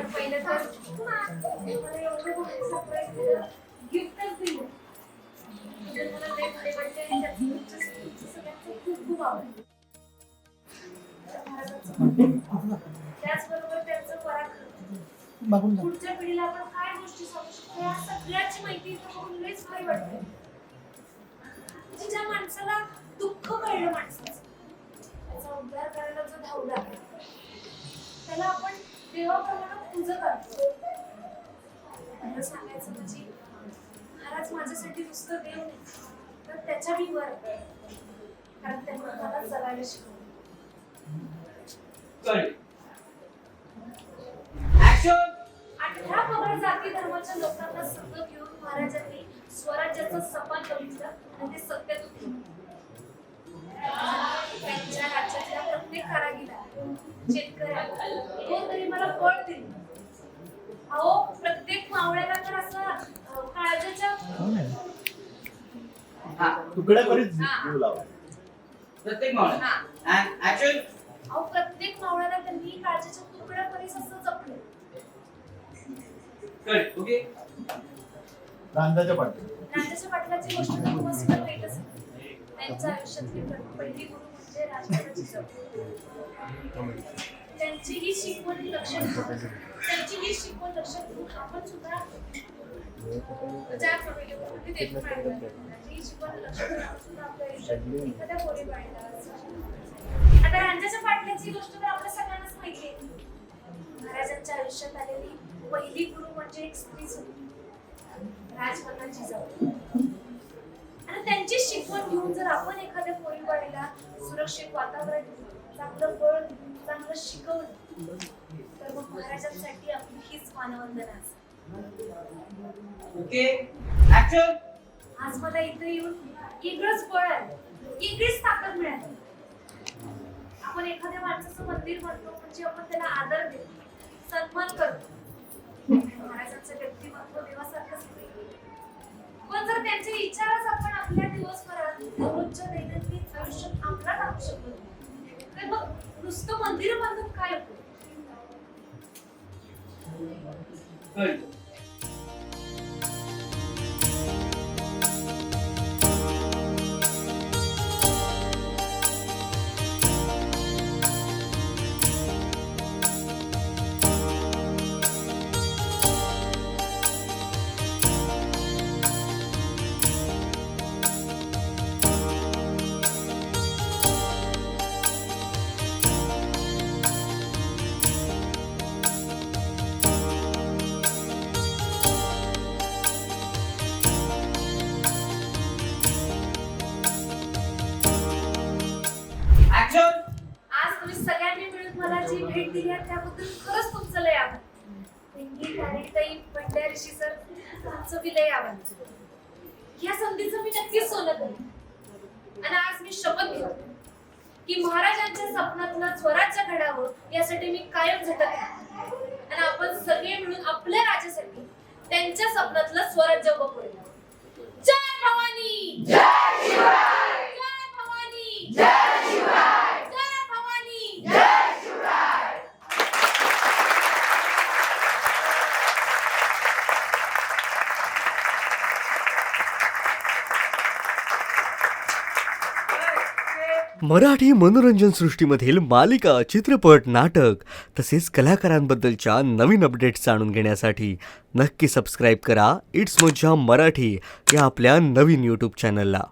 तर पहिले तर मला एवढं मोठं सरप्राईज दिलं, गिफ्टच दिलं. म्हणजे मला लय भारी वाटतंय आणि त्याचं सगळ्यांचं खूप खूप आवडलं. त्याचबरोबर त्यांचं पराक्रम. पुढच्या पिढीला आपण काय गोष्टी सांगू शकतो या सगळ्याची माहिती इथं बघून लयच भारी वाटतंय. म्हणजे ज्या माणसाला दुःख कळलं माणसाचं, त्याचा उद्धार करायला जो धावला, त्याला आपण देवाप्रमाणे पूजत असतो. मला सांगायचं म्हणजे महाराज माझ्यासाठी नुसतं देव नाही, तर त्याच्या मी वर, कारण त्यांनी मला जगायला शिकवलं. ऍक्शन. 18 पगड जाती धर्माच्या लोकांना संघ घेऊन महाराजांनी स्वराज्याचं सपान बघितलं आणि ते सत्यात उतरवलं. त्यांच्या राज्यातल्या प्रत्येक कारागिराला, शेतकऱ्याला कोणतरी मला बळ दिलं. अहो प्रत्येक मावळ्याला तर असं काळजाच्या तुकड्या बरीच जीव लावा. प्रत्येक मावळा. And action. अहो प्रत्येक मावळ्याला त्यांनी काळजाच्या तुकड्या बरीच असं जपलं. कट. ओके. रांजाच्या पाठी. राजाच्या पाटलाची गोष्ट तर तुम्हाला सुद्धा माहीतच आहे. त्यांच्या आयुष्यातली पहिली गुरु म्हणजे राजमाता जिजाऊ. त्यांची ही शिकवण लक्षात घेऊन आपण सुद्धा ज्या फॅमिलीमध्ये देतो ही शिकवण लक्षात घेऊन आपण सुद्धा आपल्या आयुष्यात एखाद्या पोरी बाळाला. आता रांजाच्या पाटलाची गोष्ट तर आपल्या सगळ्यांनाच माहिती आहे. महाराजांच्या आयुष्यात आलेली पहिली गुरु म्हणजे एक स्त्रीच होती, राजमाता जिजाऊ. आणि त्यांची शिकवण घेऊन जर आपण एखाद्या पोरीबाळीला सुरक्षित वातावरण, चांगलं बळ, चांगलं शिकवलं, तर मग महाराजांसाठी आपली हीच मानवंदना असेल. ओके. ऍक्शन. आज मला इथे येऊन वेगळंच बळ आलं, वेगळीच ताकद मिळाली. आपण एखाद्या माणसाचं मंदिर म्हणतो म्हणजे आपण त्याला आदर देतो, सन्मान करतो. महाराजांचं व्यक्तिमत्व देवासारखंच नाही. पण जर त्यांचे विचारच आपण आपल्या दिवसभरात दररोजच्या दैनंदिन आयुष्यात अंमलात आणू शकलो तर मग नुसतं मंदिर बांधून काय होतं. आज तुम्ही सगळ्यांनी मिळून मला जी भेट दिली आहे त्याबद्दल खरंच तुमचं लय आभार. संगीत आणि ताई पंड्या ऋषी सर, तुमचं बी लय आभार. या संधीचं मी नक्कीच सोनं करेन. आणि आज मी शपथ घेतो की महाराजांच्या स्वप्नातलं स्वराज्य घडावं यासाठी मी कायम झटत आहे. आणि आपण सगळे मिळून आपल्या राज्यासाठी त्यांच्या स्वप्नातलं स्वराज्य उभं करूया. जय भवानी, जय शिवराय, जय भवानी, जय शिवराय, जय भवानी, जय शिवराय. मराठी मनोरंजन सृष्टीमधील मालिका, चित्रपट, नाटक तसेच कलाकारांबद्दलच्या नवीन अपडेट्स जाणून घेण्यासाठी नक्की सबस्क्राईब करा इट्स मज्जा मराठी या आपल्या नवीन यूट्यूब चॅनलला.